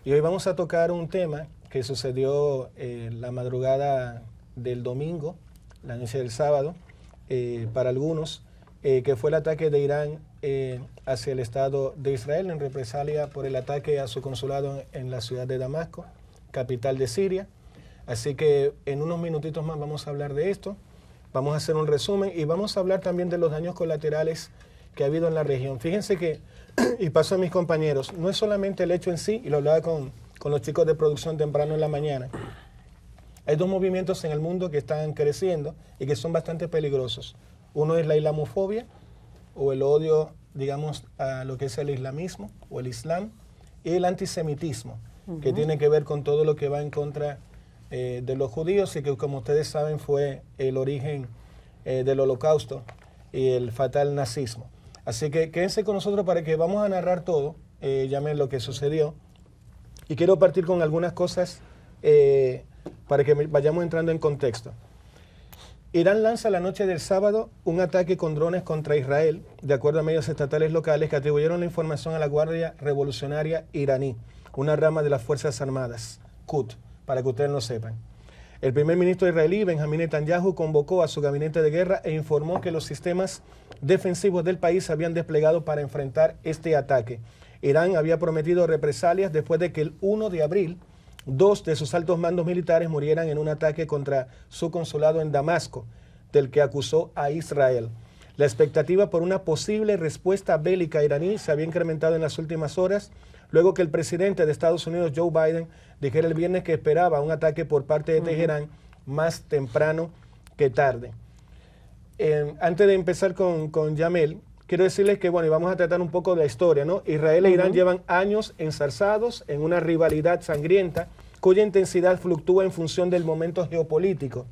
Y hoy vamos a tocar un tema que sucedió la madrugada del domingo, la noche del sábado, para algunos, que fue el ataque de Irán hacia el Estado de Israel en represalia por el ataque a su consulado en la ciudad de Damasco, capital de Siria. Así que en unos minutitos más vamos a hablar de esto, vamos a hacer un resumen y vamos a hablar también de los daños colaterales que ha habido en la región. Fíjense que, y paso a mis compañeros, no es solamente el hecho en sí, y lo hablaba con los chicos de producción temprano en la mañana. Hay dos movimientos en el mundo que están creciendo y que son bastante peligrosos. Uno es la islamofobia, o el odio, digamos, a lo que es el islamismo o el islam, y el antisemitismo, que tiene que ver con todo lo que va en contra de los judíos y que, como ustedes saben, fue el origen del holocausto y el fatal nazismo. Así que quédense con nosotros para que vamos a narrar todo, llamen lo que sucedió. Y quiero partir con algunas cosas para que vayamos entrando en contexto. Irán lanza la noche del sábado un ataque con drones contra Israel, de acuerdo a medios estatales locales que atribuyeron la información a la Guardia Revolucionaria iraní, una rama de las Fuerzas Armadas, Quds, para que ustedes lo sepan. El primer ministro israelí, Benjamín Netanyahu, convocó a su gabinete de guerra e informó que los sistemas defensivos del país se habían desplegado para enfrentar este ataque. Irán había prometido represalias después de que el 1 de abril 2 de sus altos mandos militares murieran en un ataque contra su consulado en Damasco, del que acusó a Israel. La expectativa por una posible respuesta bélica iraní se había incrementado en las últimas horas, luego que el presidente de Estados Unidos, Joe Biden, dijera el viernes que esperaba un ataque por parte de Teherán más temprano que tarde. Antes de empezar con Yamel, quiero decirles que, bueno, y vamos a tratar un poco de la historia, ¿no? Israel e Irán llevan años enzarzados en una rivalidad sangrienta cuya intensidad fluctúa en función del momento geopolítico.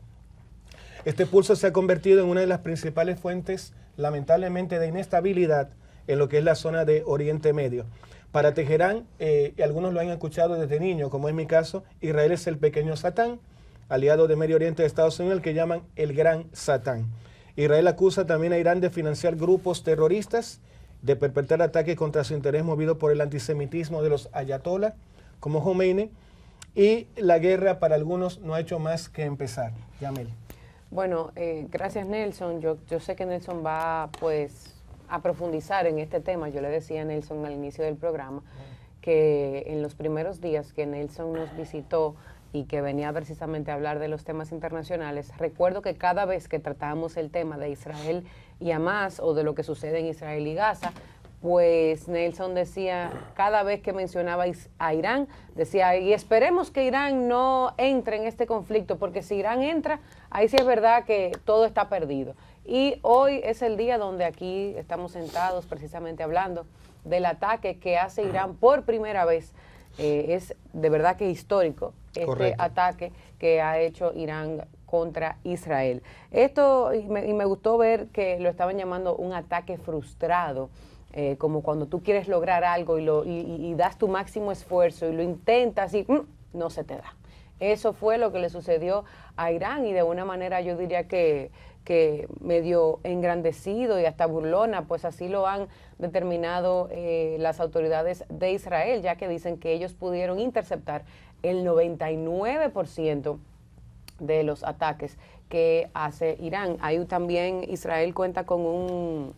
Este pulso se ha convertido en una de las principales fuentes, lamentablemente, de inestabilidad en lo que es la zona de Oriente Medio. Para Teherán, y algunos lo han escuchado desde niño, como es mi caso, Israel es el pequeño Satán, aliado de Medio Oriente de Estados Unidos, el que llaman el Gran Satán. Israel acusa también a Irán de financiar grupos terroristas, de perpetrar ataques contra su interés movido por el antisemitismo de los ayatollah, como Khomeini, y la guerra para algunos no ha hecho más que empezar. Yamel. Bueno, gracias Nelson. Yo sé que Nelson va pues a profundizar en este tema. Yo le decía a Nelson al inicio del programa que en los primeros días que Nelson nos visitó y que venía precisamente a hablar de los temas internacionales, recuerdo que cada vez que tratábamos el tema de Israel y Hamas o de lo que sucede en Israel y Gaza, pues Nelson decía, cada vez que mencionaba a Irán, decía, y esperemos que Irán no entre en este conflicto, porque si Irán entra, ahí sí es verdad que todo está perdido. Y hoy es el día donde aquí estamos sentados precisamente hablando del ataque que hace Irán por primera vez. Es de verdad que histórico este ataque que ha hecho Irán contra Israel. Esto, y me gustó ver que lo estaban llamando un ataque frustrado, como cuando tú quieres lograr algo y das tu máximo esfuerzo y lo intentas y no se te da. Eso fue lo que le sucedió a Irán y de una manera yo diría que medio engrandecido y hasta burlona, pues así lo han determinado las autoridades de Israel, ya que dicen que ellos pudieron interceptar el 99% de los ataques que hace Irán. Ahí también Israel cuenta con un,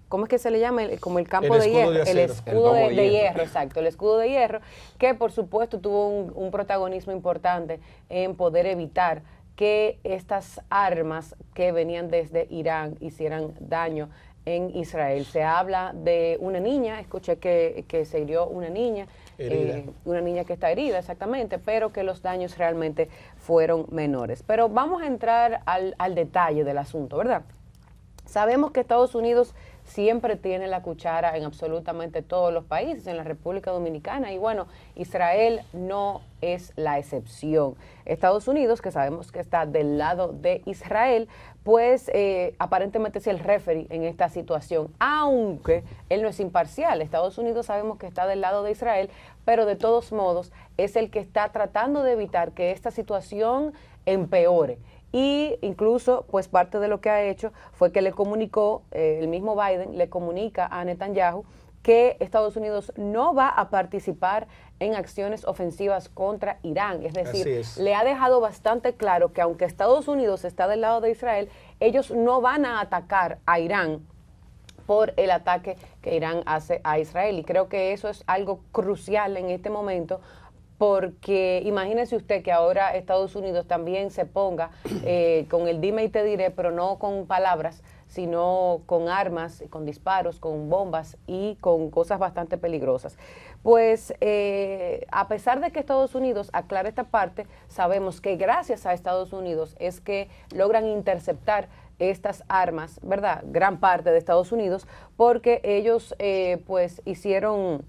¿cómo es que se le llama? Como el campo de hierro, el escudo de hierro, exacto, el escudo de hierro, que por supuesto tuvo un protagonismo importante en poder evitar que estas armas que venían desde Irán hicieran daño en Israel. Se habla de una niña, escuché que se hirió una niña que está herida exactamente, pero que los daños realmente fueron menores. Pero vamos a entrar al detalle del asunto, ¿verdad? Sabemos que Estados Unidos siempre tiene la cuchara en absolutamente todos los países, en la República Dominicana, y bueno, Israel no es la excepción. Estados Unidos, que sabemos que está del lado de Israel, pues aparentemente es el referee en esta situación, aunque él no es imparcial. Estados Unidos sabemos que está del lado de Israel, pero de todos modos es el que está tratando de evitar que esta situación empeore. Y incluso, pues parte de lo que ha hecho fue que le comunicó, el mismo Biden le comunica a Netanyahu que Estados Unidos no va a participar en acciones ofensivas contra Irán. Es decir, le ha dejado bastante claro que aunque Estados Unidos está del lado de Israel, ellos no van a atacar a Irán por el ataque que Irán hace a Israel. Y creo que eso es algo crucial en este momento, porque imagínese usted que ahora Estados Unidos también se ponga con el dime y te diré, pero no con palabras, sino con armas, con disparos, con bombas y con cosas bastante peligrosas. Pues a pesar de que Estados Unidos aclara esta parte, sabemos que gracias a Estados Unidos es que logran interceptar estas armas, ¿verdad? Gran parte de Estados Unidos, porque ellos pues hicieron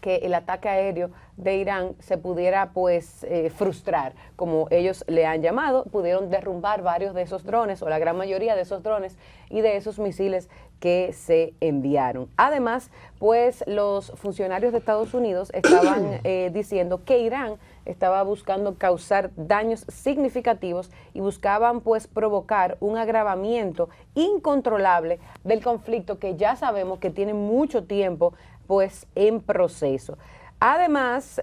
que el ataque aéreo de Irán se pudiera pues frustrar, como ellos le han llamado. Pudieron derrumbar varios de esos drones, o la gran mayoría de esos drones y de esos misiles que se enviaron. Además, pues los funcionarios de Estados Unidos estaban diciendo que Irán estaba buscando causar daños significativos y buscaban pues provocar un agravamiento incontrolable del conflicto que ya sabemos que tiene mucho tiempo pues en proceso. Además,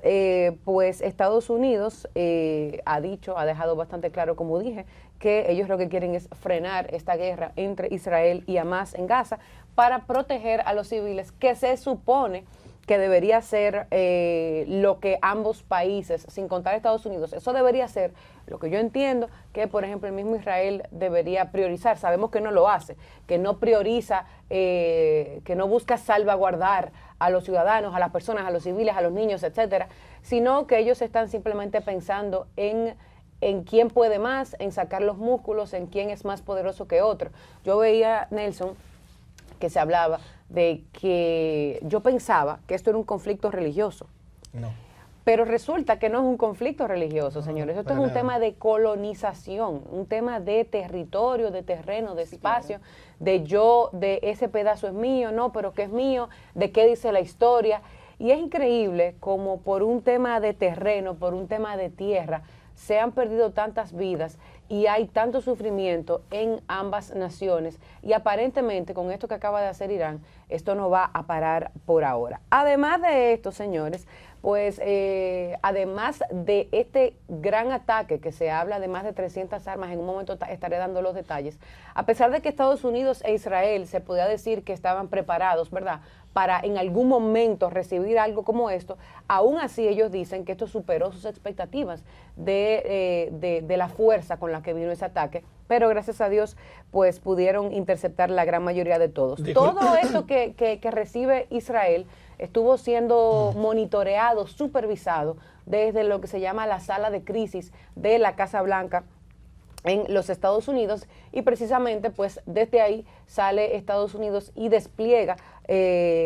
pues Estados Unidos ha dejado bastante claro, como dije, que ellos lo que quieren es frenar esta guerra entre Israel y Hamás en Gaza para proteger a los civiles, que se supone que debería ser lo que ambos países, sin contar Estados Unidos, eso debería ser lo que yo entiendo que, por ejemplo, el mismo Israel debería priorizar. Sabemos que no lo hace, que no prioriza, que no busca salvaguardar a los ciudadanos, a las personas, a los civiles, a los niños, etcétera, sino que ellos están simplemente pensando en quién puede más, en sacar los músculos, en quién es más poderoso que otro. Yo veía, Nelson, que se hablaba de que yo pensaba que esto era un conflicto religioso. No. Pero resulta que no es un conflicto religioso, señores. Esto es un tema de colonización, un tema de territorio, de terreno, de espacio, de ese pedazo es mío, no, pero que es mío, de qué dice la historia. Y es increíble como por un tema de terreno, por un tema de tierra, se han perdido tantas vidas y hay tanto sufrimiento en ambas naciones, y aparentemente con esto que acaba de hacer Irán, esto no va a parar por ahora. Además de esto, señores, pues además de este gran ataque que se habla de más de 300 armas, en un momento estaré dando los detalles, a pesar de que Estados Unidos e Israel se podía decir que estaban preparados, ¿verdad?, para en algún momento recibir algo como esto, aún así ellos dicen que esto superó sus expectativas de la fuerza con la que vino ese ataque, pero gracias a Dios pues pudieron interceptar la gran mayoría de todos. Todo esto que recibe Israel estuvo siendo monitoreado, supervisado desde lo que se llama la sala de crisis de la Casa Blanca en los Estados Unidos, y precisamente pues desde ahí sale Estados Unidos y despliega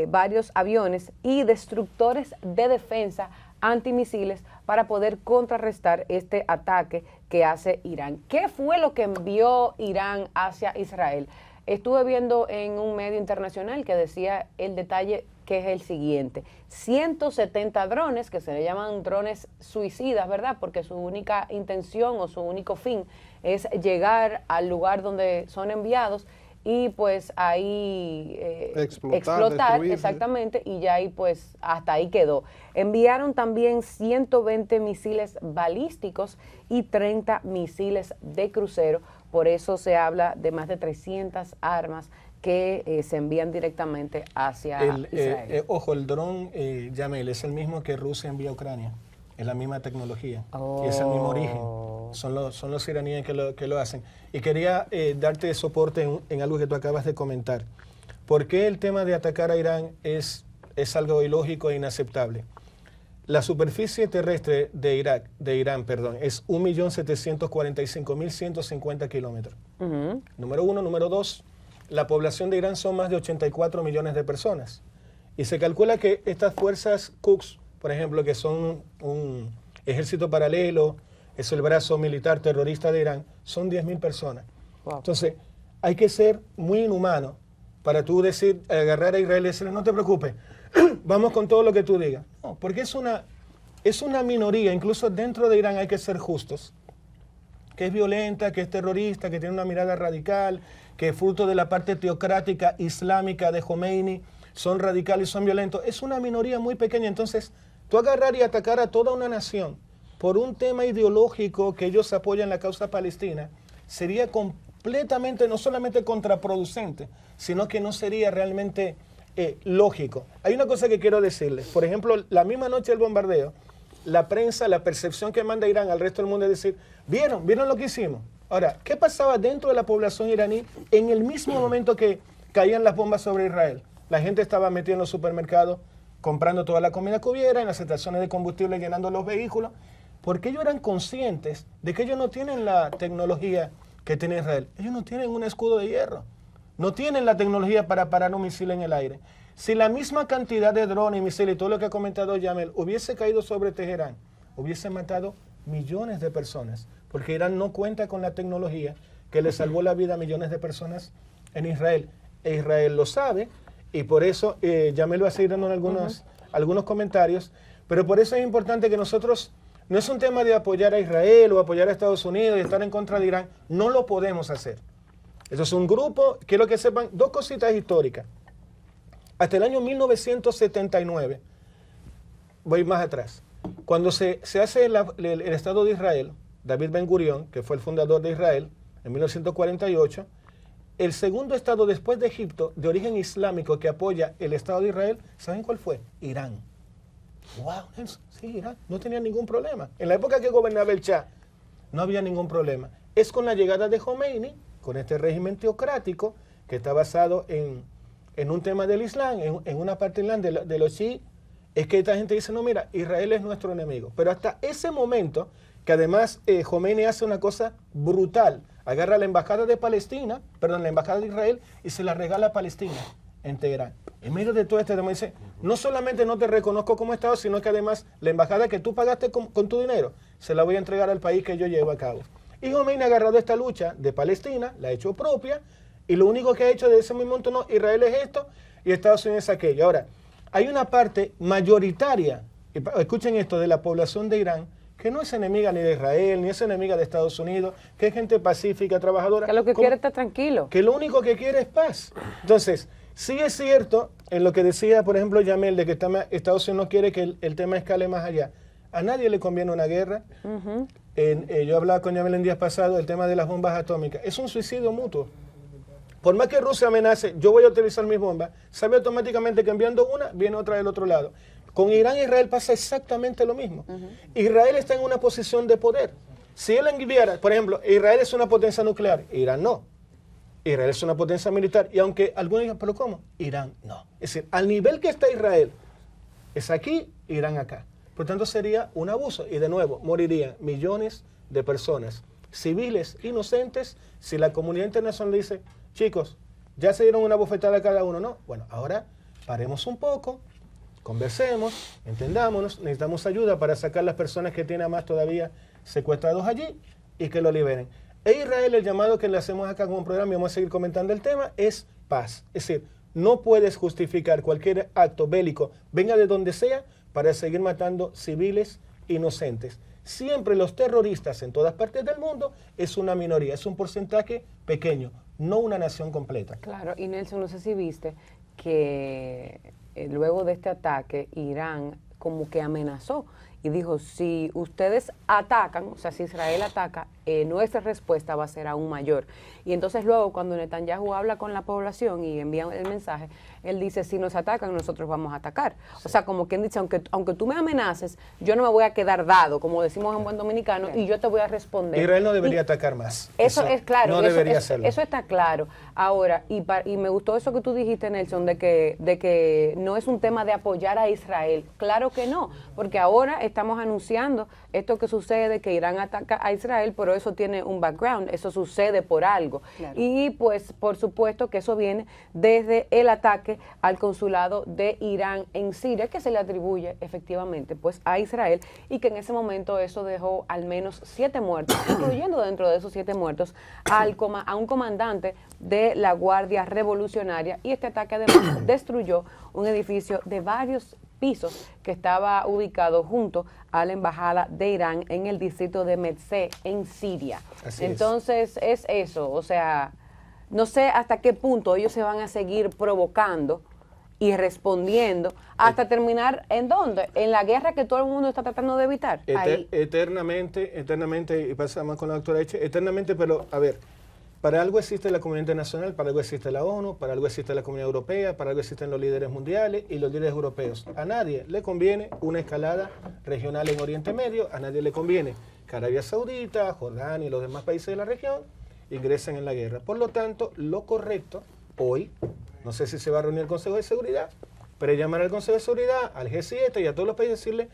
varios aviones y destructores de defensa antimisiles para poder contrarrestar este ataque que hace Irán. ¿Qué fue lo que envió Irán hacia Israel? Estuve viendo en un medio internacional que decía el detalle, que es el siguiente: 170 drones, que se le llaman drones suicidas, ¿verdad?, porque su única intención o su único fin es llegar al lugar donde son enviados y pues ahí explotar exactamente, y ya ahí pues hasta ahí quedó. Enviaron también 120 misiles balísticos y 30 misiles de crucero, por eso se habla de más de 300 armas que se envían directamente hacia Israel. Ojo, el dron, Yamel, es el mismo que Rusia envía a Ucrania, es la misma tecnología, y es el mismo origen. Son los iraníes que lo hacen. Y quería darte soporte en algo que tú acabas de comentar. ¿Por qué el tema de atacar a Irán es algo ilógico e inaceptable? La superficie terrestre de Irán, es 1.745.150 kilómetros. Número uno. Número dos, la población de Irán son más de 84 millones de personas. Y se calcula que estas fuerzas Quds, por ejemplo, que son un ejército paralelo, es el brazo militar terrorista de Irán, son 10.000 personas. Wow. Entonces, hay que ser muy inhumano para tú decir, agarrar a Israel y decirle, no te preocupes, vamos con todo lo que tú digas. No, porque es una minoría, incluso dentro de Irán hay que ser justos, que es violenta, que es terrorista, que tiene una mirada radical, que es fruto de la parte teocrática islámica de Khomeini, son radicales y son violentos. Es una minoría muy pequeña, entonces tú agarrar y atacar a toda una nación por un tema ideológico que ellos apoyan la causa palestina, sería completamente, no solamente contraproducente, sino que no sería realmente lógico. Hay una cosa que quiero decirles. Por ejemplo, la misma noche del bombardeo, la prensa, la percepción que manda Irán al resto del mundo es decir, ¿vieron lo que hicimos? Ahora, ¿qué pasaba dentro de la población iraní en el mismo momento que caían las bombas sobre Israel? La gente estaba metida en los supermercados, comprando toda la comida que hubiera, en las estaciones de combustible llenando los vehículos, porque ellos eran conscientes de que ellos no tienen la tecnología que tiene Israel. Ellos no tienen un escudo de hierro, no tienen la tecnología para parar un misil en el aire. Si la misma cantidad de drones y misiles y todo lo que ha comentado Yamel hubiese caído sobre Teherán, hubiese matado millones de personas, porque Irán no cuenta con la tecnología que le salvó la vida a millones de personas en Israel. E Israel lo sabe, y por eso Yamel va a seguir dando algunos comentarios, pero por eso es importante que nosotros, no es un tema de apoyar a Israel o apoyar a Estados Unidos y estar en contra de Irán, no lo podemos hacer. Eso es un grupo, quiero que sepan dos cositas históricas. Hasta el año 1979, voy más atrás, cuando se hace el Estado de Israel, David Ben Gurión, que fue el fundador de Israel, en 1948, el segundo Estado después de Egipto, de origen islámico, que apoya el Estado de Israel, ¿saben cuál fue? Irán. ¡Wow! Sí, Irán. No tenía ningún problema. En la época que gobernaba el Shah, no había ningún problema. Es con la llegada de Khomeini, con este régimen teocrático, que está basado en un tema del Islam, en una parte del Islam de los chiíes, es que esta gente dice, no, mira, Israel es nuestro enemigo. Pero hasta ese momento, que además Khomeini hace una cosa brutal, agarra la embajada de Palestina, perdón, la embajada de Israel, y se la regala a Palestina, en Teherán. En medio de todo este tema dice, no solamente no te reconozco como Estado, sino que además la embajada que tú pagaste con tu dinero, se la voy a entregar al país que yo llevo a cabo. Y Khomeini ha agarrado esta lucha de Palestina, la ha hecho propia, y lo único que ha hecho de ese mismo momento, no, Israel es esto y Estados Unidos es aquello. Ahora, hay una parte mayoritaria, escuchen esto, de la población de Irán, que no es enemiga ni de Israel, ni es enemiga de Estados Unidos, que es gente pacífica, trabajadora. Que lo que quiere está tranquilo. Que lo único que quiere es paz. Entonces, sí es cierto, en lo que decía, por ejemplo, Yamel, de que Estados Unidos no quiere que el tema escale más allá. A nadie le conviene una guerra. Yo hablaba con Yamel en días pasados, el tema de las bombas atómicas. Es un suicidio mutuo. Por más que Rusia amenace, yo voy a utilizar mis bombas, sabe automáticamente que enviando una, viene otra del otro lado. Con Irán e Israel pasa exactamente lo mismo. Israel está en una posición de poder. Si él enviara, por ejemplo, Israel es una potencia nuclear, Irán no. Israel es una potencia militar. Y aunque algunos digan, ¿pero cómo? Irán no. Es decir, al nivel que está Israel, es aquí, Irán acá. Por tanto, sería un abuso. Y de nuevo, morirían millones de personas, civiles, inocentes, si la comunidad internacional dice, chicos, ya se dieron una bofetada cada uno, ¿no? Bueno, ahora paremos un poco, conversemos, entendámonos, necesitamos ayuda para sacar las personas que tienen más todavía secuestrados allí y que lo liberen. E Israel, el llamado que le hacemos acá como programa, y vamos a seguir comentando el tema, es paz. Es decir, no puedes justificar cualquier acto bélico, venga de donde sea, para seguir matando civiles inocentes. Siempre los terroristas en todas partes del mundo es una minoría, es un porcentaje pequeño, no una nación completa. Claro, y Nelson, no sé si viste que luego de este ataque, Irán como que amenazó y dijo, si ustedes atacan, o sea, si Israel ataca, nuestra respuesta va a ser aún mayor. Y entonces luego cuando Netanyahu habla con la población y envía el mensaje, él dice, si nos atacan, nosotros vamos a atacar. Sí. O sea, como quien dice, aunque tú me amenaces, yo no me voy a quedar dado, como decimos en buen dominicano, y yo te voy a responder. Israel no debería atacar más. Eso es claro. No debería hacerlo. Eso está claro. Ahora, y me gustó eso que tú dijiste, Nelson, de que no es un tema de apoyar a Israel. Claro que no, porque ahora estamos anunciando esto que sucede, que Irán ataca a Israel, pero eso tiene un background, eso sucede por algo. Claro. Y pues, por supuesto que eso viene desde el ataque al consulado de Irán en Siria, que se le atribuye efectivamente pues a Israel, y que en ese momento eso dejó al menos 7 muertos, incluyendo dentro de esos 7 muertos a un comandante de la Guardia Revolucionaria, y este ataque además destruyó un edificio de varios pisos que estaba ubicado junto a la embajada de Irán en el distrito de Metzeh en Siria. Entonces es eso, o sea, no sé hasta qué punto ellos se van a seguir provocando y respondiendo hasta terminar ¿en dónde? En la guerra que todo el mundo está tratando de evitar. Eternamente, y pasamos con la doctora Eche, eternamente, pero a ver, para algo existe la comunidad internacional, para algo existe la ONU, para algo existe la comunidad europea, para algo existen los líderes mundiales y los líderes europeos. A nadie le conviene una escalada regional en Oriente Medio, a nadie le conviene que Arabia Saudita, Jordania y los demás países de la región ingresen en la guerra. Por lo tanto, lo correcto hoy, no sé si se va a reunir el Consejo de Seguridad, pero llamar al Consejo de Seguridad, al G7 y a todos los países, decirle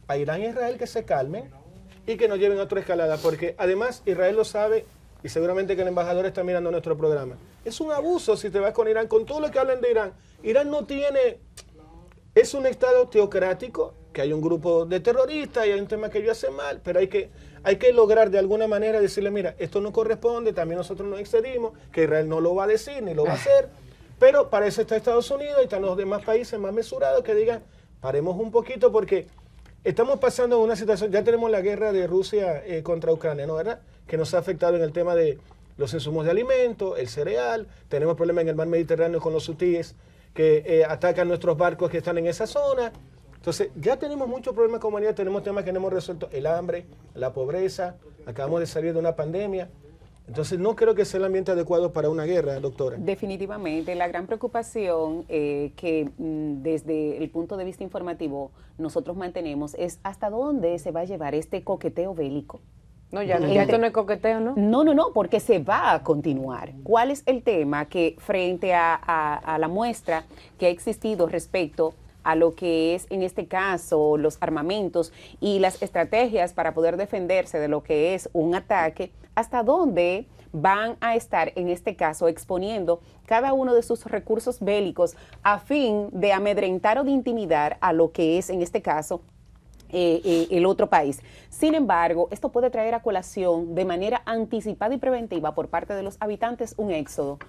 a Irán e Israel que se calmen y que no lleven a otra escalada, porque además Israel lo sabe y seguramente que el embajador está mirando nuestro programa. Es un abuso si te vas con Irán, con todo lo que hablan de Irán. Irán no tiene, es un estado teocrático, que hay un grupo de terroristas y hay un tema que ellos hacen mal, pero hay que lograr de alguna manera decirle, mira, esto no corresponde, también nosotros nos excedimos, que Israel no lo va a decir ni lo va a hacer, pero para eso está Estados Unidos y están los demás países más mesurados que digan, paremos un poquito porque estamos pasando una situación, ya tenemos la guerra de Rusia contra Ucrania, ¿no, verdad? Que nos ha afectado en el tema de los insumos de alimentos, el cereal, tenemos problemas en el mar Mediterráneo con los hutíes que atacan nuestros barcos que están en esa zona. Entonces, ya tenemos muchos problemas como humanidad, tenemos temas que no hemos resuelto, el hambre, la pobreza, acabamos de salir de una pandemia. Entonces, no creo que sea el ambiente adecuado para una guerra, doctora. Definitivamente, la gran preocupación que desde el punto de vista informativo nosotros mantenemos es hasta dónde se va a llevar este coqueteo bélico. No, ya esto no es coqueteo, ¿no? No, porque se va a continuar. ¿Cuál es el tema que frente a la muestra que ha existido respecto a lo que es, en este caso, los armamentos y las estrategias para poder defenderse de lo que es un ataque, hasta dónde van a estar, en este caso, exponiendo cada uno de sus recursos bélicos a fin de amedrentar o de intimidar a lo que es, en este caso, el otro país? Sin embargo, esto puede traer a colación de manera anticipada y preventiva por parte de los habitantes un éxodo,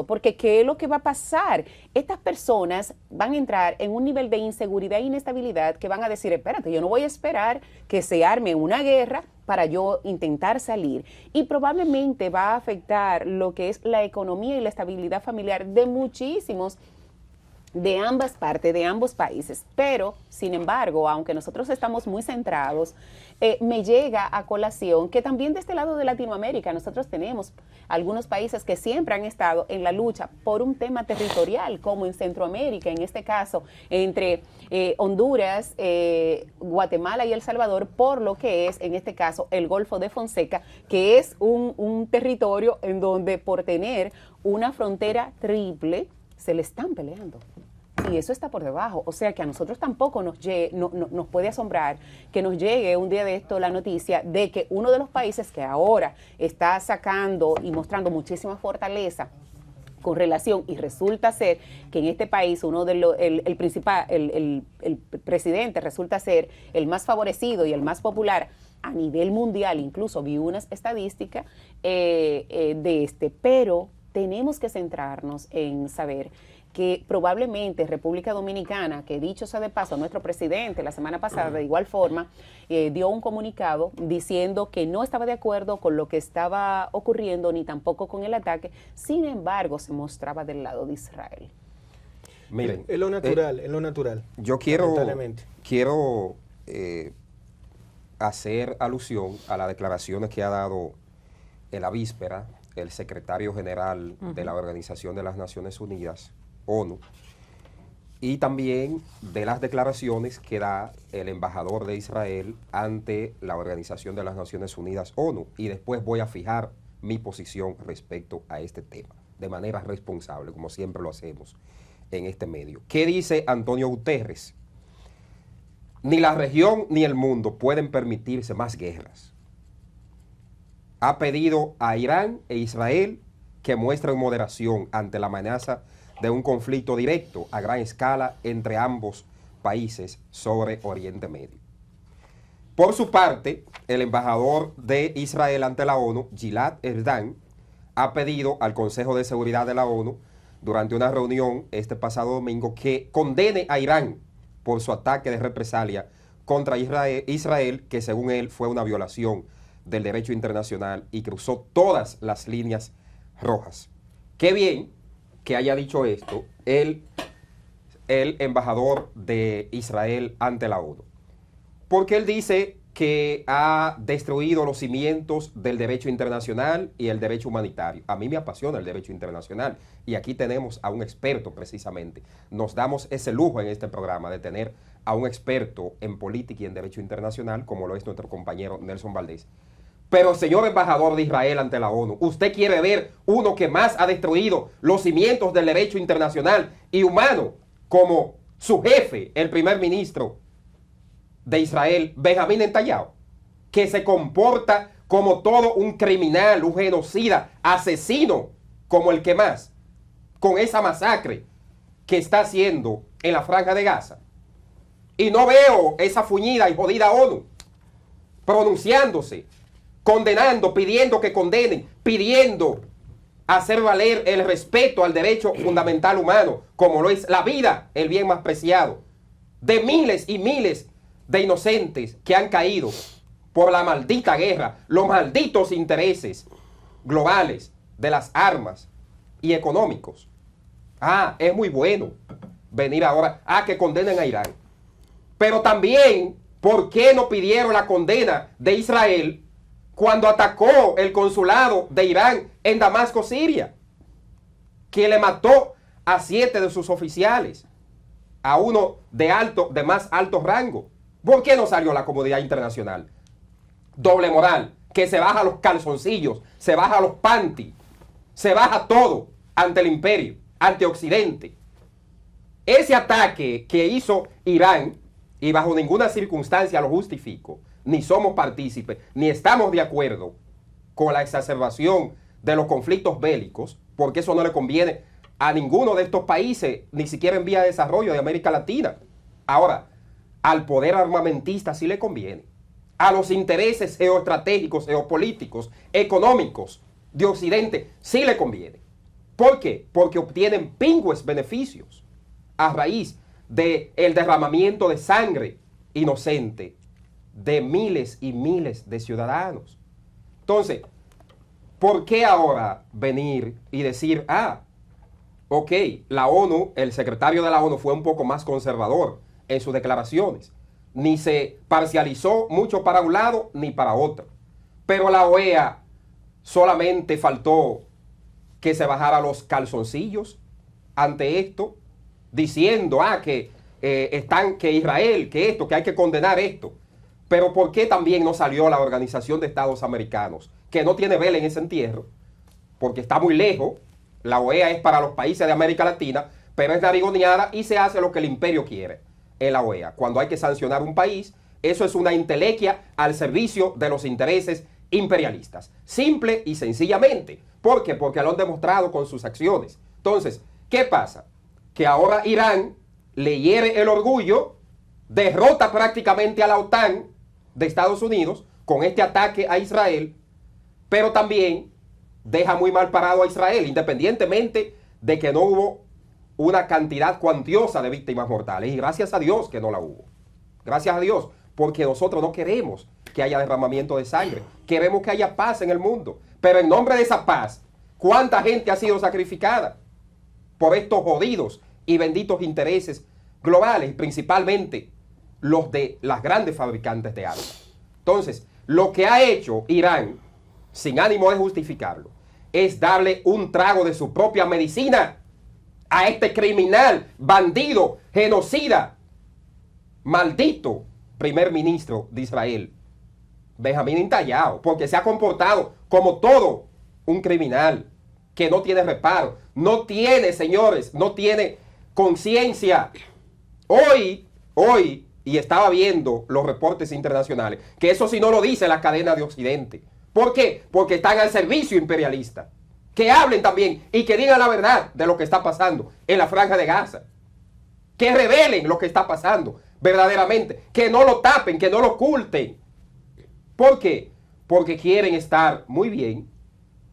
porque ¿qué es lo que va a pasar? Estas personas van a entrar en un nivel de inseguridad e inestabilidad que van a decir, espérate, yo no voy a esperar que se arme una guerra para yo intentar salir. Y probablemente va a afectar lo que es la economía y la estabilidad familiar de muchísimos, de ambas partes, de ambos países. Pero, sin embargo, aunque nosotros estamos muy centrados, me llega a colación que también de este lado de Latinoamérica nosotros tenemos algunos países que siempre han estado en la lucha por un tema territorial, como en Centroamérica, en este caso, entre Honduras, Guatemala y El Salvador, por lo que es, en este caso, el Golfo de Fonseca, que es un territorio en donde por tener una frontera triple, se le están peleando. Y eso está por debajo. O sea que a nosotros tampoco nos puede asombrar que nos llegue un día de esto la noticia de que uno de los países que ahora está sacando y mostrando muchísima fortaleza con relación, y resulta ser que en este país uno de los, el principal, el presidente resulta ser el más favorecido y el más popular a nivel mundial. Incluso vi unas estadísticas de este, pero tenemos que centrarnos en saber que probablemente República Dominicana, que dicho sea de paso, nuestro presidente la semana pasada de igual forma dio un comunicado diciendo que no estaba de acuerdo con lo que estaba ocurriendo ni tampoco con el ataque, sin embargo se mostraba del lado de Israel. Miren, es lo natural, es lo natural. Yo quiero hacer alusión a las declaraciones que ha dado en la víspera el secretario general de la Organización de las Naciones Unidas, ONU, y también de las declaraciones que da el embajador de Israel ante la Organización de las Naciones Unidas, ONU, y después voy a fijar mi posición respecto a este tema, de manera responsable, como siempre lo hacemos en este medio. ¿Qué dice Antonio Guterres? Ni la región ni el mundo pueden permitirse más guerras. Ha pedido a Irán e Israel que muestren moderación ante la amenaza de un conflicto directo a gran escala entre ambos países sobre Oriente Medio. Por su parte, el embajador de Israel ante la ONU, Gilad Erdan, ha pedido al Consejo de Seguridad de la ONU, durante una reunión este pasado domingo, que condene a Irán por su ataque de represalia contra Israel, que según él fue una violación del derecho internacional y cruzó todas las líneas rojas. Qué bien que haya dicho esto el el embajador de Israel ante la ONU? Porque él dice que ha destruido los cimientos del derecho internacional y el derecho humanitario. A mí me apasiona el derecho internacional y aquí tenemos a un experto precisamente. Nos damos ese lujo en este programa de tener a un experto en política y en derecho internacional como lo es nuestro compañero Nelson Valdés. Pero señor embajador de Israel ante la ONU, ¿usted quiere ver uno que más ha destruido los cimientos del derecho internacional y humano como su jefe, el primer ministro de Israel, Benjamín Netanyahu, que se comporta como todo un criminal, un genocida, asesino, como el que más, con esa masacre que está haciendo en la Franja de Gaza? Y no veo esa fuñida y jodida ONU pronunciándose, condenando, pidiendo que condenen, pidiendo hacer valer el respeto al derecho fundamental humano, como lo es la vida, el bien más preciado, de miles y miles de inocentes que han caído por la maldita guerra, los malditos intereses globales de las armas y económicos. Es muy bueno venir ahora que condenen a Irán. Pero también, ¿por qué no pidieron la condena de Israel cuando atacó el consulado de Irán en Damasco, Siria? Que le mató a 7 de sus oficiales, a uno de más alto rango. ¿Por qué no salió la comunidad internacional? Doble moral, que se baja los calzoncillos, se baja los panty, se baja todo ante el imperio, ante Occidente. Ese ataque que hizo Irán, y bajo ninguna circunstancia lo justifico, ni somos partícipes, ni estamos de acuerdo con la exacerbación de los conflictos bélicos, porque eso no le conviene a ninguno de estos países, ni siquiera en vía de desarrollo de América Latina. Ahora, al poder armamentista sí le conviene. A los intereses geoestratégicos, geopolíticos, económicos de Occidente sí le conviene. ¿Por qué? Porque obtienen pingües beneficios a raíz del derramamiento de sangre inocente de miles y miles de ciudadanos. Entonces, ¿por qué ahora venir y decir, ok, la ONU, el secretario de la ONU fue un poco más conservador en sus declaraciones, ni se parcializó mucho para un lado ni para otro, pero la OEA solamente faltó que se bajara los calzoncillos ante esto, diciendo que Israel, que esto, que hay que condenar esto. Pero ¿por qué también no salió la Organización de Estados Americanos, que no tiene vela en ese entierro? Porque está muy lejos. La OEA es para los países de América Latina, pero es narigoneada y se hace lo que el imperio quiere en la OEA. Cuando hay que sancionar un país, eso es una entelequia al servicio de los intereses imperialistas. Simple y sencillamente. ¿Por qué? Porque lo han demostrado con sus acciones. Entonces, ¿qué pasa? Que ahora Irán le hiere el orgullo, derrota prácticamente a la OTAN de Estados Unidos con este ataque a Israel, pero también deja muy mal parado a Israel, independientemente de que no hubo una cantidad cuantiosa de víctimas mortales. Y gracias a Dios que no la hubo. Gracias a Dios, porque nosotros no queremos que haya derramamiento de sangre. Queremos que haya paz en el mundo. Pero en nombre de esa paz, ¿cuánta gente ha sido sacrificada por estos jodidos y benditos intereses globales, principalmente los de las grandes fabricantes de armas? Entonces, lo que ha hecho Irán, sin ánimo de justificarlo, es darle un trago de su propia medicina a este criminal, bandido, genocida, maldito primer ministro de Israel, Benjamín Netanyahu, porque se ha comportado como todo un criminal que no tiene reparo, no tiene, señores, no tiene conciencia. Hoy, y estaba viendo los reportes internacionales, que eso sí no lo dice la cadena de Occidente. ¿Por qué? Porque están al servicio imperialista. Que hablen también y que digan la verdad de lo que está pasando en la Franja de Gaza. Que revelen lo que está pasando verdaderamente. Que no lo tapen, que no lo oculten. ¿Por qué? Porque quieren estar muy bien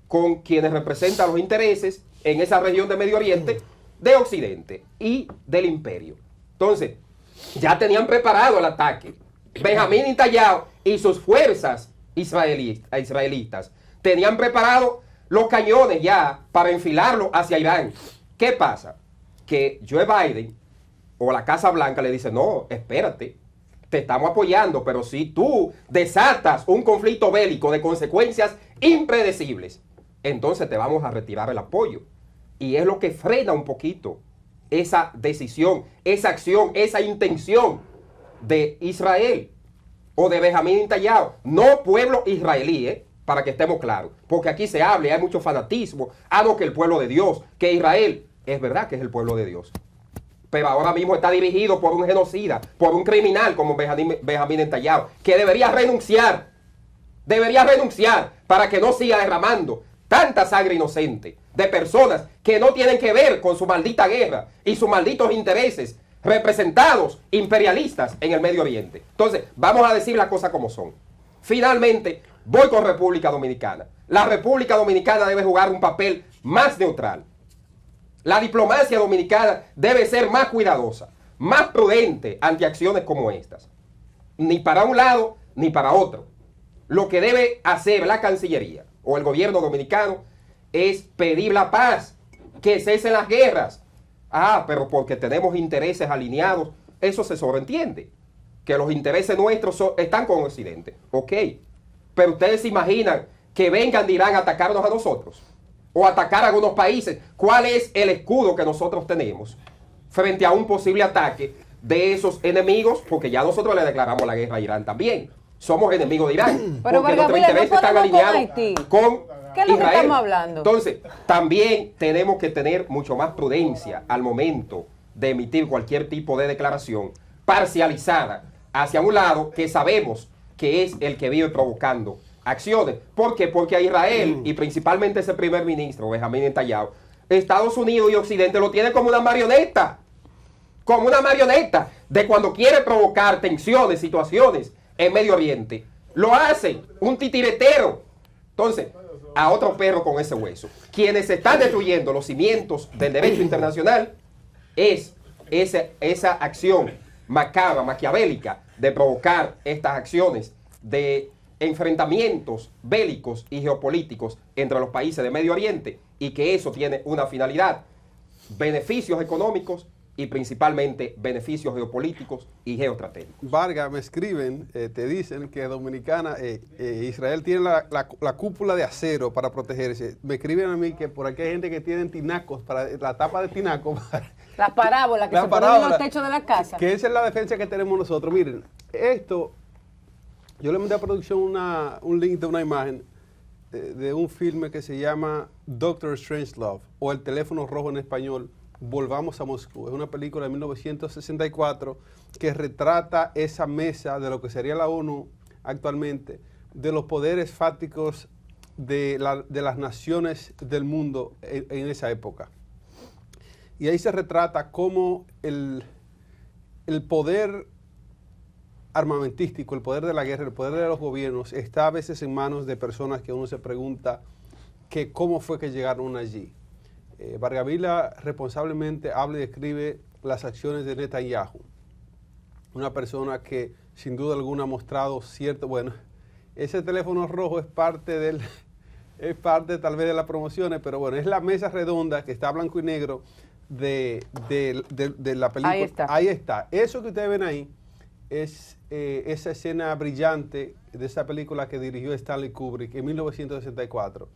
con quienes representan los intereses en esa región de Medio Oriente, de Occidente y del imperio. Entonces, ya tenían preparado el ataque. Benjamín Netanyahu y sus fuerzas israelitas tenían preparado los cañones ya para enfilarlo hacia Irán. ¿Qué pasa? Que Joe Biden o la Casa Blanca le dice, no, espérate, te estamos apoyando, pero si tú desatas un conflicto bélico de consecuencias impredecibles, entonces te vamos a retirar el apoyo. Y es lo que frena un poquito esa decisión, esa acción, esa intención de Israel o de Benjamín Netanyahu, no pueblo israelí, para que estemos claros, porque aquí se habla y hay mucho fanatismo, no, que el pueblo de Dios, que Israel, es verdad que es el pueblo de Dios, pero ahora mismo está dirigido por un genocida, por un criminal como Benjamín Netanyahu, que debería renunciar para que no siga derramando tanta sangre inocente de personas que no tienen que ver con su maldita guerra y sus malditos intereses representados imperialistas en el Medio Oriente. Entonces, vamos a decir las cosas como son. Finalmente, voy con República Dominicana. La República Dominicana debe jugar un papel más neutral. La diplomacia dominicana debe ser más cuidadosa, más prudente ante acciones como estas. Ni para un lado, ni para otro. Lo que debe hacer la Cancillería o el gobierno dominicano es pedir la paz, que cesen las guerras. Pero porque tenemos intereses alineados, eso se sobreentiende. Que los intereses nuestros están con Occidente. Ok. Pero ustedes se imaginan que vengan de Irán a atacarnos a nosotros. O atacar a algunos países. ¿Cuál es el escudo que nosotros tenemos frente a un posible ataque de esos enemigos? Porque ya nosotros le declaramos la guerra a Irán también. Somos enemigos de Irán. Pero porque nuestros intereses están alineados con ¿qué es lo que Israel. estamos hablando? Entonces, también tenemos que tener mucho más prudencia al momento de emitir cualquier tipo de declaración parcializada hacia un lado que sabemos que es el que vive provocando acciones. ¿Por qué? Porque a Israel, y principalmente ese primer ministro, Benjamín Netanyahu, Estados Unidos y Occidente lo tienen como una marioneta de cuando quiere provocar tensiones, situaciones en Medio Oriente. Lo hacen, un titiretero. Entonces, a otro perro con ese hueso. Quienes están destruyendo los cimientos del derecho internacional es esa acción macabra, maquiavélica, de provocar estas acciones de enfrentamientos bélicos y geopolíticos entre los países de Medio Oriente, y que eso tiene una finalidad: beneficios económicos y principalmente beneficios geopolíticos y geoestratégicos. Vargas, me escriben, te dicen que Dominicana, Israel tiene la cúpula de acero para protegerse. Me escriben a mí que por aquí hay gente que tiene tinacos, para la tapa de tinaco. Las parábolas que se ponen en los techos de la casa. Que esa es la defensa que tenemos nosotros. Miren, esto, yo le mandé a producción un link de una imagen de un filme que se llama Doctor Strangelove, o El teléfono rojo en español, Volvamos a Moscú. Es una película de 1964 que retrata esa mesa de lo que sería la ONU actualmente, de los poderes fácticos de las naciones del mundo en esa época. Y ahí se retrata cómo el poder armamentístico, el poder de la guerra, el poder de los gobiernos está a veces en manos de personas que uno se pregunta que cómo fue que llegaron allí. Vargas Vila responsablemente habla y describe las acciones de Netanyahu, una persona que sin duda alguna ha mostrado cierto, bueno, ese teléfono rojo es parte tal vez de las promociones, pero bueno, es la mesa redonda que está blanco y negro de la película. Ahí está. Ahí está. Eso que ustedes ven ahí es esa escena brillante de esa película que dirigió Stanley Kubrick en 1964.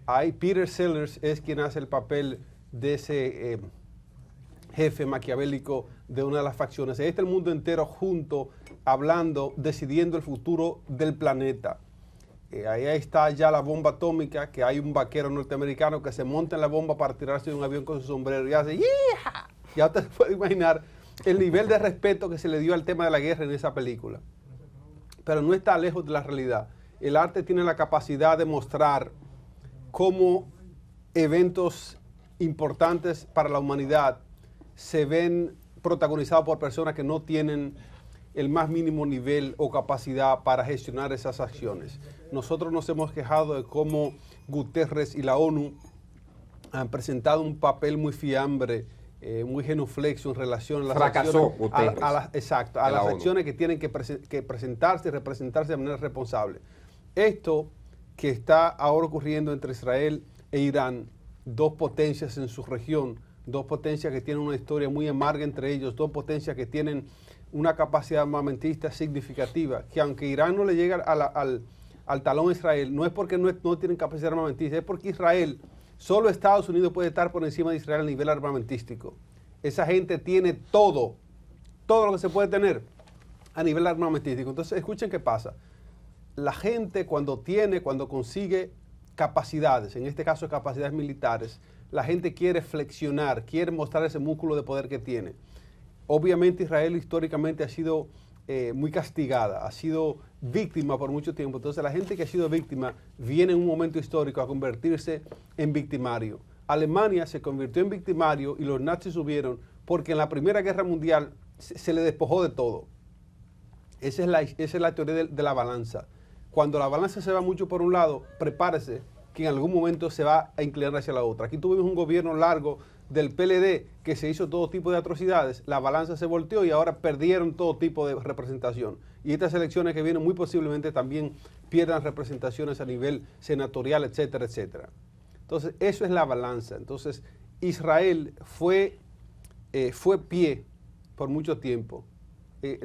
Ahí Peter Sellers es quien hace el papel de ese jefe maquiavélico de una de las facciones. Ahí está el mundo entero junto, hablando, decidiendo el futuro del planeta. Ahí está ya la bomba atómica, que hay un vaquero norteamericano que se monta en la bomba para tirarse de un avión con su sombrero y hace ¡yeeja! Ya usted puede imaginar el nivel de respeto que se le dio al tema de la guerra en esa película. Pero no está lejos de la realidad. El arte tiene la capacidad de mostrar cómo eventos importantes para la humanidad se ven protagonizados por personas que no tienen el más mínimo nivel o capacidad para gestionar esas acciones. Nosotros nos hemos quejado de cómo Guterres y la ONU han presentado un papel muy fiambre, muy genuflexo en relación a las Fracasó acciones, a las acciones que tienen que presentarse y representarse de manera responsable. Esto que está ahora ocurriendo entre Israel e Irán, dos potencias en su región, dos potencias que tienen una historia muy amarga entre ellos, dos potencias que tienen una capacidad armamentista significativa, que aunque Irán no le llega al talón a Israel, no es porque no tienen capacidad armamentista, es porque Israel, solo Estados Unidos puede estar por encima de Israel a nivel armamentístico. Esa gente tiene todo lo que se puede tener a nivel armamentístico. Entonces, escuchen qué pasa. La gente cuando consigue capacidades, en este caso capacidades militares, la gente quiere flexionar, quiere mostrar ese músculo de poder que tiene. Obviamente Israel históricamente ha sido muy castigada, ha sido víctima por mucho tiempo. Entonces la gente que ha sido víctima viene en un momento histórico a convertirse en victimario. Alemania se convirtió en victimario y los nazis subieron porque en la Primera Guerra Mundial se le despojó de todo. Esa es la teoría de la balanza. Cuando la balanza se va mucho por un lado, prepárese que en algún momento se va a inclinar hacia la otra. Aquí tuvimos un gobierno largo del PLD que se hizo todo tipo de atrocidades, la balanza se volteó y ahora perdieron todo tipo de representación. Y estas elecciones que vienen muy posiblemente también pierdan representaciones a nivel senatorial, etcétera, etcétera. Entonces, eso es la balanza. Entonces, Israel fue pie por mucho tiempo. Es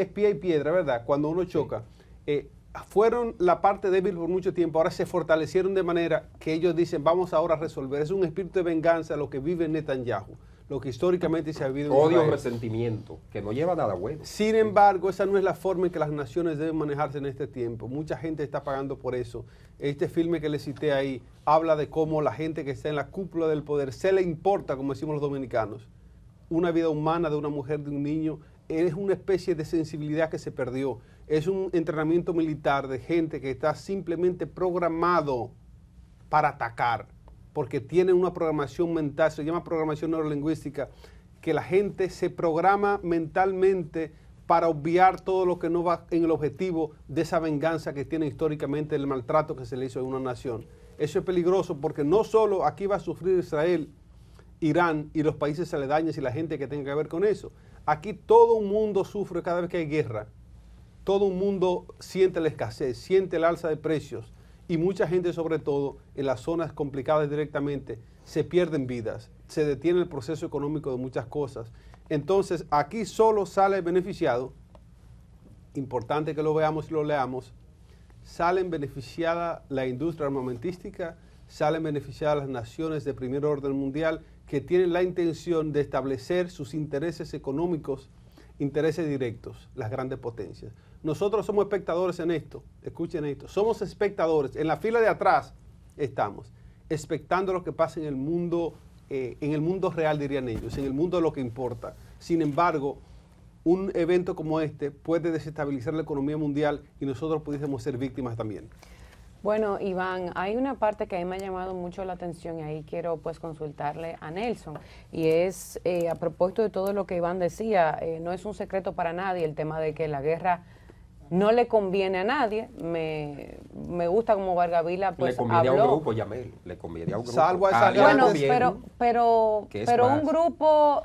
pie y piedra, ¿verdad? Cuando uno choca. Fueron la parte débil por mucho tiempo, ahora se fortalecieron de manera que ellos dicen, vamos ahora a resolver. Es un espíritu de venganza lo que vive Netanyahu, lo que históricamente se ha vivido en Odio, Israel. resentimiento, que no lleva nada bueno. Sin embargo, esa no es la forma en que las naciones deben manejarse en este tiempo. Mucha gente está pagando por eso. Este filme que le cité ahí habla de cómo la gente que está en la cúpula del poder se le importa, como decimos los dominicanos, una vida humana de una mujer, de un niño. Es una especie de sensibilidad que se perdió. Es un entrenamiento militar de gente que está simplemente programado para atacar, porque tiene una programación mental, se llama programación neurolingüística, que la gente se programa mentalmente para obviar todo lo que no va en el objetivo de esa venganza que tiene históricamente el maltrato que se le hizo a una nación. Eso es peligroso porque no solo aquí va a sufrir Israel, Irán y los países aledaños y la gente que tenga que ver con eso. Aquí todo un mundo sufre cada vez que hay guerra. Todo un mundo siente la escasez, siente el alza de precios y mucha gente, sobre todo en las zonas complicadas directamente, se pierden vidas, se detiene el proceso económico de muchas cosas. Entonces, aquí solo sale beneficiado, importante que lo veamos y lo leamos, salen beneficiadas la industria armamentística, salen beneficiadas las naciones de primer orden mundial que tienen la intención de establecer sus intereses económicos, intereses directos, las grandes potencias. Nosotros somos espectadores en esto, escuchen esto, somos espectadores, en la fila de atrás estamos, expectando lo que pasa en el mundo real, dirían ellos, en el mundo de lo que importa. Sin embargo, un evento como este puede desestabilizar la economía mundial y nosotros pudiésemos ser víctimas también. Bueno, Iván, hay una parte que a mí me ha llamado mucho la atención y ahí quiero pues consultarle a Nelson y es a propósito de todo lo que Iván decía, no es un secreto para nadie el tema de que la guerra no le conviene a nadie. Me gusta como Vargavila pues le conviene habló. a un grupo, Yamel, le conviene a un grupo. Salvo a esa Bueno, grandes- pero un grupo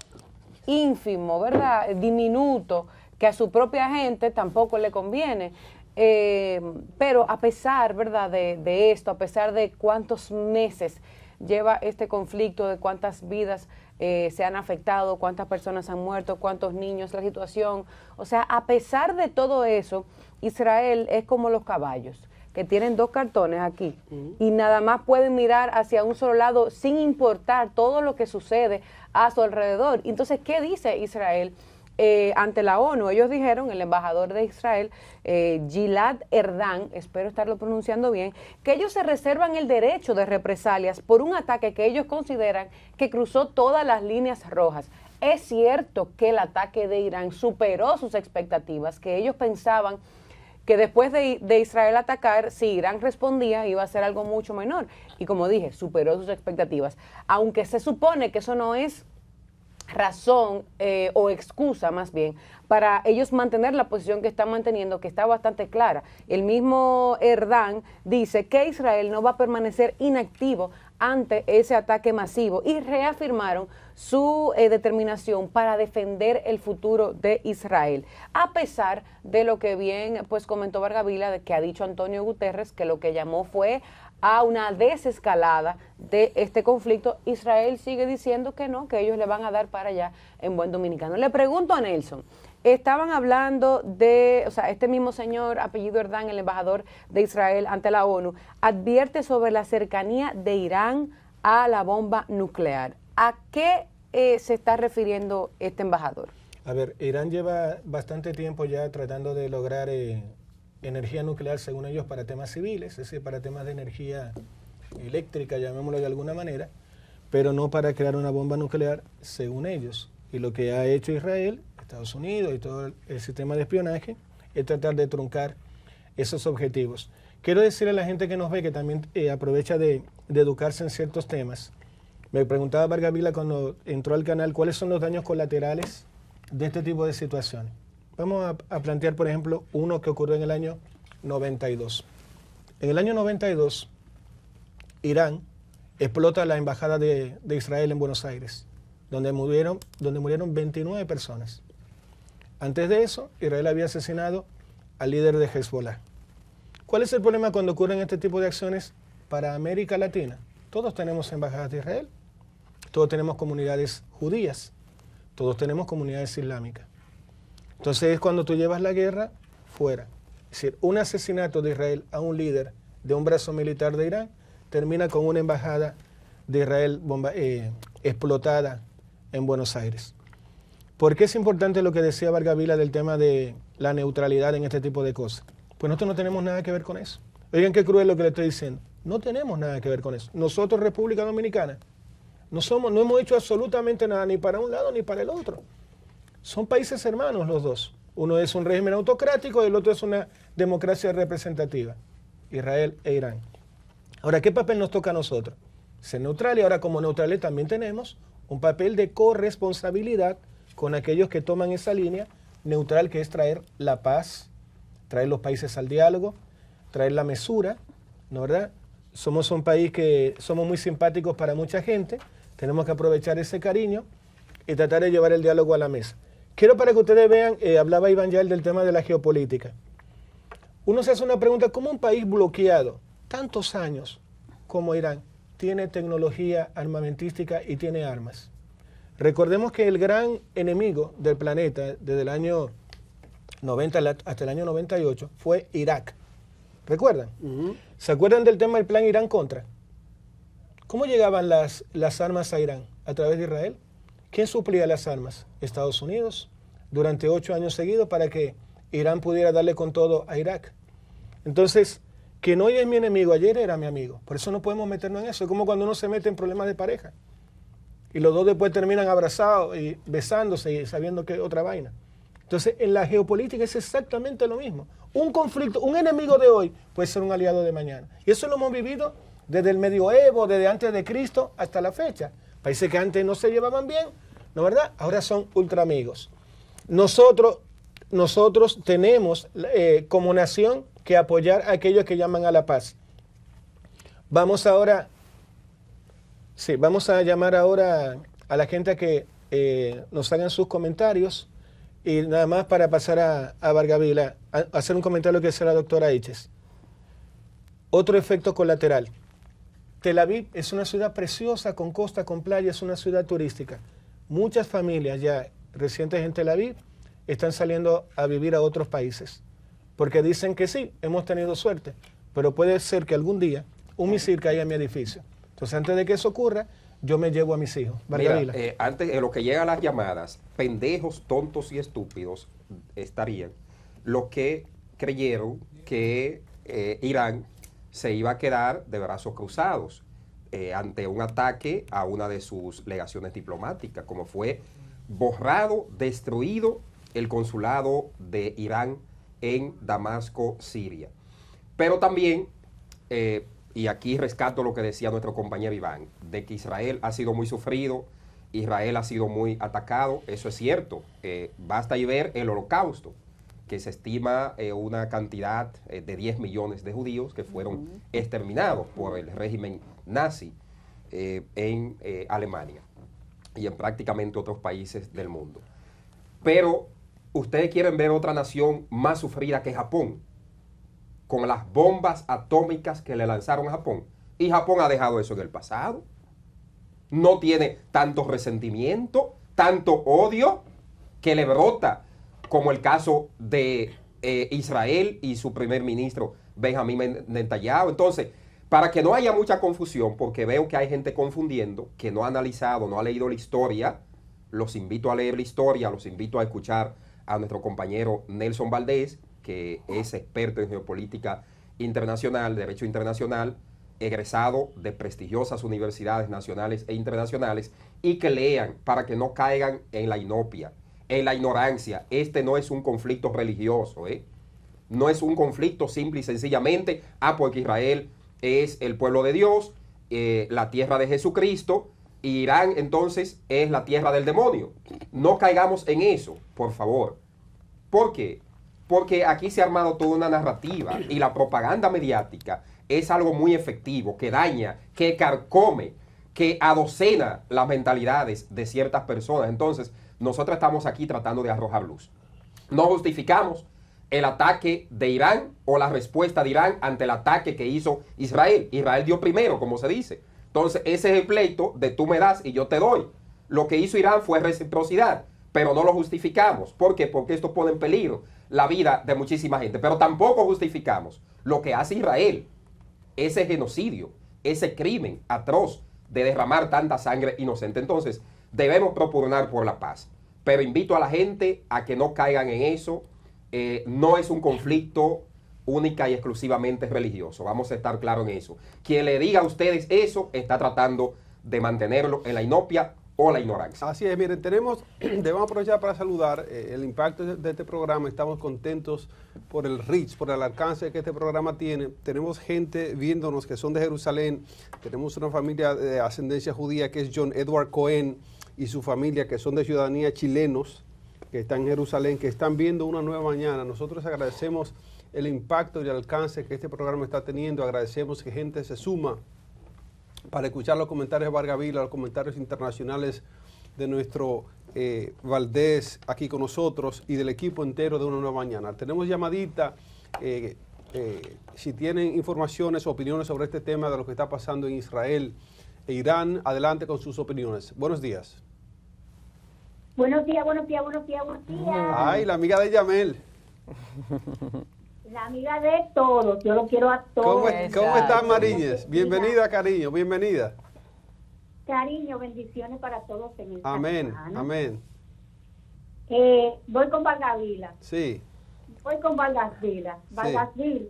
ínfimo, ¿verdad? Diminuto, que a su propia gente tampoco le conviene. Pero a pesar, ¿verdad?, de esto, a pesar de cuántos meses lleva este conflicto, de cuántas vidas se han afectado, cuántas personas han muerto, cuántos niños, la situación, o sea, a pesar de todo eso, Israel es como los caballos, que tienen dos cartones aquí y nada más pueden mirar hacia un solo lado sin importar todo lo que sucede a su alrededor. Entonces, ¿qué dice Israel? Ante la ONU, ellos dijeron, el embajador de Israel, Gilad Erdan, espero estarlo pronunciando bien, que ellos se reservan el derecho de represalias por un ataque que ellos consideran que cruzó todas las líneas rojas. Es cierto que el ataque de Irán superó sus expectativas, que ellos pensaban que después de Israel atacar, si Irán respondía, iba a ser algo mucho menor. Y como dije, superó sus expectativas. Aunque se supone que eso no es razón o excusa más bien para ellos mantener la posición que están manteniendo, que está bastante clara. El mismo Erdan dice que Israel no va a permanecer inactivo ante ese ataque masivo y reafirmaron su determinación para defender el futuro de Israel, a pesar de lo que bien pues comentó Vargavila, de que ha dicho Antonio Guterres, que lo que llamó fue a una desescalada de este conflicto. Israel sigue diciendo que no, que ellos le van a dar para allá en buen dominicano. Le pregunto a Nelson, estaban hablando de, o sea, este mismo señor, apellido Erdán, el embajador de Israel ante la ONU, advierte sobre la cercanía de Irán a la bomba nuclear. ¿A qué se está refiriendo este embajador? A ver, Irán lleva bastante tiempo ya tratando de lograr energía nuclear, según ellos, para temas civiles, es decir, para temas de energía eléctrica, llamémoslo de alguna manera, pero no para crear una bomba nuclear, según ellos. Y lo que ha hecho Israel, Estados Unidos y todo el sistema de espionaje es tratar de truncar esos objetivos. Quiero decirle a la gente que nos ve, que también aprovecha de educarse en ciertos temas. Me preguntaba Vargavila cuando entró al canal cuáles son los daños colaterales de este tipo de situaciones. Vamos a plantear, por ejemplo, uno que ocurrió en el año 92. En el año 92, Irán explota la embajada de Israel en Buenos Aires, donde murieron 29 personas. Antes de eso, Israel había asesinado al líder de Hezbollah. ¿Cuál es el problema cuando ocurren este tipo de acciones para América Latina? Todos tenemos embajadas de Israel, todos tenemos comunidades judías, todos tenemos comunidades islámicas. Entonces es cuando tú llevas la guerra fuera. Es decir, un asesinato de Israel a un líder de un brazo militar de Irán termina con una embajada de Israel explotada en Buenos Aires. ¿Por qué es importante lo que decía Vargavila del tema de la neutralidad en este tipo de cosas? Pues nosotros no tenemos nada que ver con eso. Oigan qué cruel lo que le estoy diciendo. No tenemos nada que ver con eso. Nosotros, República Dominicana, no hemos hecho absolutamente nada ni para un lado ni para el otro. Son países hermanos los dos. Uno es un régimen autocrático y el otro es una democracia representativa. Israel e Irán. Ahora, ¿qué papel nos toca a nosotros? Ser neutral, y ahora como neutrales también tenemos un papel de corresponsabilidad con aquellos que toman esa línea neutral, que es traer la paz, traer los países al diálogo, traer la mesura, ¿no verdad? Somos un país que somos muy simpáticos para mucha gente, tenemos que aprovechar ese cariño y tratar de llevar el diálogo a la mesa. Quiero para que ustedes vean, hablaba Iván Yael del tema de la geopolítica. Uno se hace una pregunta, ¿cómo un país bloqueado tantos años como Irán tiene tecnología armamentística y tiene armas? Recordemos que el gran enemigo del planeta desde el año 90 hasta el año 98 fue Irak. ¿Recuerdan? ¿Se acuerdan del tema del plan Irán-Contra? ¿Cómo llegaban las armas a Irán? ¿A través de Israel? ¿Quién suplía las armas? Estados Unidos, durante 8 años seguidos, para que Irán pudiera darle con todo a Irak. Entonces, quien hoy es mi enemigo, ayer era mi amigo. Por eso no podemos meternos en eso. Es como cuando uno se mete en problemas de pareja. Y los dos después terminan abrazados y besándose y sabiendo que es otra vaina. Entonces, en la geopolítica es exactamente lo mismo. Un conflicto, un enemigo de hoy puede ser un aliado de mañana. Y eso lo hemos vivido desde el medioevo, desde antes de Cristo hasta la fecha. Países que antes no se llevaban bien, ¿no verdad? Ahora son ultra amigos. Nosotros tenemos como nación que apoyar a aquellos que llaman a la paz. Vamos a llamar ahora a la gente a que nos hagan sus comentarios. Y nada más para pasar a Vargavila, a hacer un comentario que decía la doctora Iches. Otro efecto colateral. Tel Aviv es una ciudad preciosa, con costa, con playa, es una ciudad turística. Muchas familias ya residentes en Tel Aviv están saliendo a vivir a otros países, porque dicen que sí, hemos tenido suerte, pero puede ser que algún día un misil caiga en mi edificio. Entonces, antes de que eso ocurra, yo me llevo a mis hijos. Mira, antes de lo que llega a las llamadas, pendejos, tontos y estúpidos estarían los que creyeron que Irán se iba a quedar de brazos cruzados ante un ataque a una de sus legaciones diplomáticas, como fue borrado, destruido el consulado de Irán en Damasco, Siria. Pero también, y aquí rescato lo que decía nuestro compañero Iván, de que Israel ha sido muy sufrido, Israel ha sido muy atacado, eso es cierto. Basta y ver el Holocausto, que se estima una cantidad de 10 millones de judíos que fueron exterminados por el régimen nazi. en Alemania y en prácticamente otros países del mundo. Pero ustedes quieren ver otra nación más sufrida que Japón, con las bombas atómicas que le lanzaron a Japón. Y Japón ha dejado eso en el pasado. No tiene tanto resentimiento, tanto odio que le brota, como el caso de Israel y su primer ministro Benjamín Netanyahu. Entonces, para que no haya mucha confusión, porque veo que hay gente confundiendo, que no ha analizado, no ha leído la historia, los invito a leer la historia, los invito a escuchar a nuestro compañero Nelson Valdés, que es experto en geopolítica internacional, derecho internacional, egresado de prestigiosas universidades nacionales e internacionales, y que lean para que no caigan en la inopia, en la ignorancia. Este no es un conflicto religioso, no es un conflicto simple y sencillamente, porque Israel es el pueblo de Dios, la tierra de Jesucristo, y Irán entonces es la tierra del demonio. No caigamos en eso, por favor. ¿Por qué? Porque aquí se ha armado toda una narrativa y la propaganda mediática es algo muy efectivo, que daña, que carcome, que adocena las mentalidades de ciertas personas. Entonces, nosotros estamos aquí tratando de arrojar luz. No justificamos el ataque de Irán o la respuesta de Irán ante el ataque que hizo Israel. Israel dio primero, como se dice. Entonces, ese es el pleito de tú me das y yo te doy. Lo que hizo Irán fue reciprocidad, pero no lo justificamos. ¿Por qué? Porque esto pone en peligro la vida de muchísima gente. Pero tampoco justificamos lo que hace Israel, ese genocidio, ese crimen atroz de derramar tanta sangre inocente. Entonces, debemos propugnar por la paz. Pero invito a la gente a que no caigan en eso. No es un conflicto única y exclusivamente religioso. Vamos a estar claros en eso. Quien le diga a ustedes eso está tratando de mantenerlo en la inopia o la ignorancia. Así es, miren, debemos aprovechar para saludar el impacto de este programa. Estamos contentos por el reach, por el alcance que este programa tiene. Tenemos gente viéndonos que son de Jerusalén. Tenemos una familia de ascendencia judía que es John Edward Cohen y su familia, que son de ciudadanía chilenos, que están en Jerusalén, que están viendo Una Nueva Mañana. Nosotros agradecemos el impacto y el alcance que este programa está teniendo. Agradecemos que gente se suma para escuchar los comentarios de Vargas Vila, los comentarios internacionales de nuestro Valdés aquí con nosotros y del equipo entero de Una Nueva Mañana. Tenemos llamadita, si tienen informaciones o opiniones sobre este tema de lo que está pasando en Israel e Irán, adelante con sus opiniones. Buenos días. Buenos días, buenos días, buenos días, buenos días. Ay, la amiga de Yamel. La amiga de todos, yo lo quiero a todos. ¿Cómo estás, Mariñez? Bienvenida, cariño, bienvenida. Cariño, bendiciones para todos en esta Amén, semana. amén. Voy con Vargas Vila. Sí, Voy con Vargas Vila. Vargas Vila.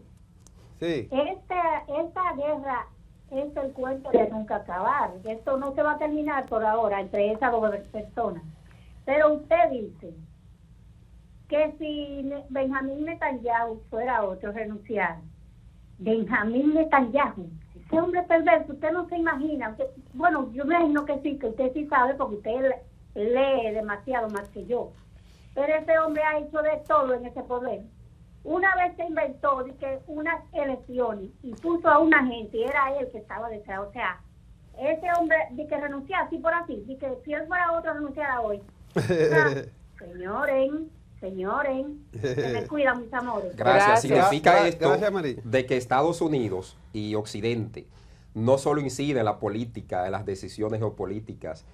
sí. Esta guerra es el cuento de nunca acabar. Esto no se va a terminar por ahora entre esas dos personas. Pero usted dice que si Benjamín Netanyahu fuera otro, renunciar. Benjamín Netanyahu, ese hombre perverso, usted no se imagina. Bueno, yo me imagino que sí, que usted sí sabe porque usted lee demasiado más que yo. Pero ese hombre ha hecho de todo en ese poder. Una vez se inventó que unas elecciones y puso a una gente y era él que estaba detrás. O sea, ese hombre de que renunciara así por así, de que si él fuera otro renunciara hoy. Señores, se me cuidan, mis amores. Gracias. Significa esto Gracias, María. de que Estados Unidos y Occidente no solo incide en la política, en las decisiones geopolíticas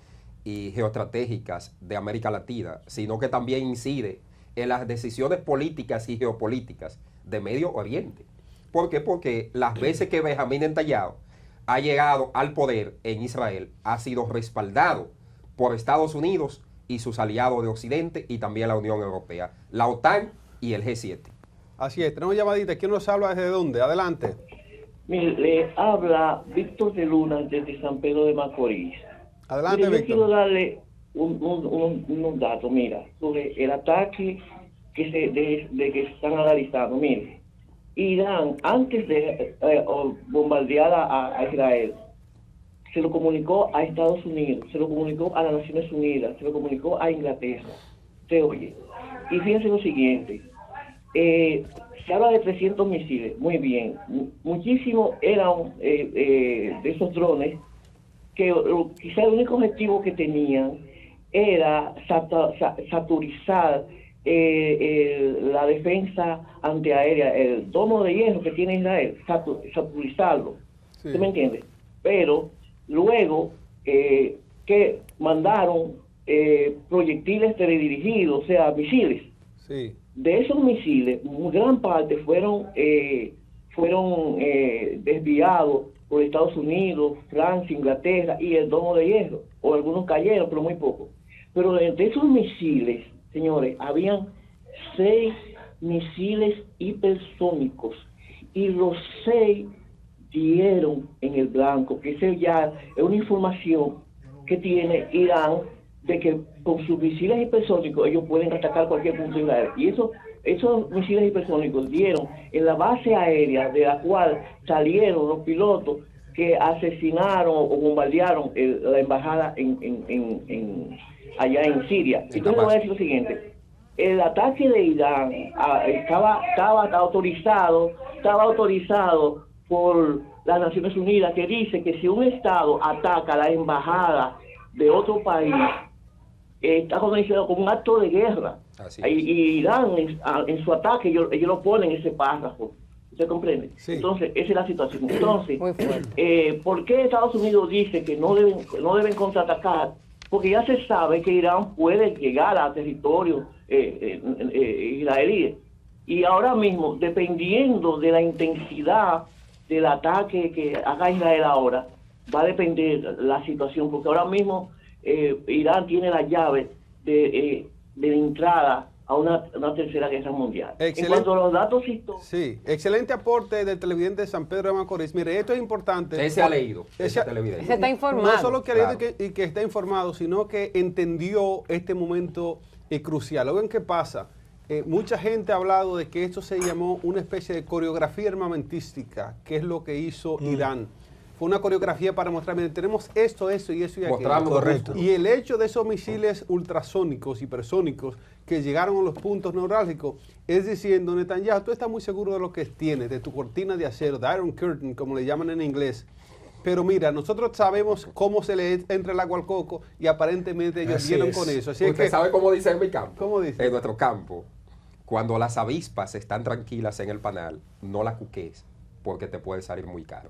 y geoestratégicas de América Latina, sino que también incide en las decisiones políticas y geopolíticas de Medio Oriente. ¿Por qué? Porque las veces que Benjamín Netanyahu ha llegado al poder en Israel ha sido respaldado por Estados Unidos y sus aliados de Occidente y también la Unión Europea, la OTAN y el G7. Así es, tenemos llamadita. ¿Quién nos habla desde dónde? Adelante. Mire, le habla Víctor de Luna desde San Pedro de Macorís. Adelante, Mire, yo quiero Víctor. darle unos datos, mira, sobre el ataque que se están analizando. Mire, Irán, antes de bombardear a Israel, se lo comunicó a Estados Unidos, se lo comunicó a las Naciones Unidas, se lo comunicó a Inglaterra. Se oye. Y fíjense lo siguiente, se habla de 300 misiles, muy bien. Muchísimos eran de esos drones que quizá el único objetivo que tenían era saturizar la defensa antiaérea, el domo de hierro que tiene Israel, saturizarlo. Sí. ¿Usted me entiende? Pero luego que mandaron proyectiles teledirigidos, o sea, misiles. Sí. De esos misiles, gran parte fueron desviados por Estados Unidos, Francia, Inglaterra y el domo de hierro, o algunos cayeron, pero muy pocos. Pero de esos misiles, señores, habían 6 misiles hipersónicos y los 6 dieron en el blanco, que esa ya es una información que tiene Irán de que con sus misiles hipersónicos ellos pueden atacar cualquier punto de Israel. Y esos misiles hipersónicos dieron en la base aérea de la cual salieron los pilotos que asesinaron o bombardearon la embajada allá en Siria. Entonces le voy a decir lo siguiente: el ataque de Irán estaba autorizado por las Naciones Unidas, que dice que si un Estado ataca la embajada de otro país, está considerado como un acto de guerra. Y Irán en su ataque ellos lo ponen en ese párrafo. ¿Usted comprende? Sí. Entonces, esa es la situación. Entonces, Muy fuerte. ¿por qué Estados Unidos dice que no deben contraatacar? Porque ya se sabe que Irán puede llegar a territorio israelí. Y ahora mismo, dependiendo de la intensidad del ataque que haga Israel ahora, va a depender la situación, porque ahora mismo Irán tiene la llave de entrada a una tercera guerra mundial. Excelente. En cuanto a los datos históricos... Sí, excelente aporte del televidente de San Pedro de Macorís. Mire, esto es importante. Ese ha leído, ese Ese- televidente. Se está informado. No solo que ha leído Claro. y que está informado, sino que entendió este momento crucial. Oigan, ¿qué pasa? Mucha gente ha hablado de que esto se llamó una especie de coreografía armamentística, que es lo que hizo Irán. Fue una coreografía para mostrar, miren, tenemos esto y eso y aquello. Mostramos Correcto. Y el hecho de esos misiles ultrasónicos, hipersónicos, que llegaron a los puntos neurálgicos, es diciendo, Netanyahu, tú estás muy seguro de lo que tienes, de tu cortina de acero, de Iron Curtain, como le llaman en inglés. Pero mira, nosotros sabemos cómo se le entra el agua al coco y aparentemente ellos Así dieron es. con eso. Así es ¿Usted que, sabe cómo dice en mi campo? ¿Cómo dice? En nuestro campo, cuando las avispas están tranquilas en el panal, no las cuques, porque te puede salir muy caro.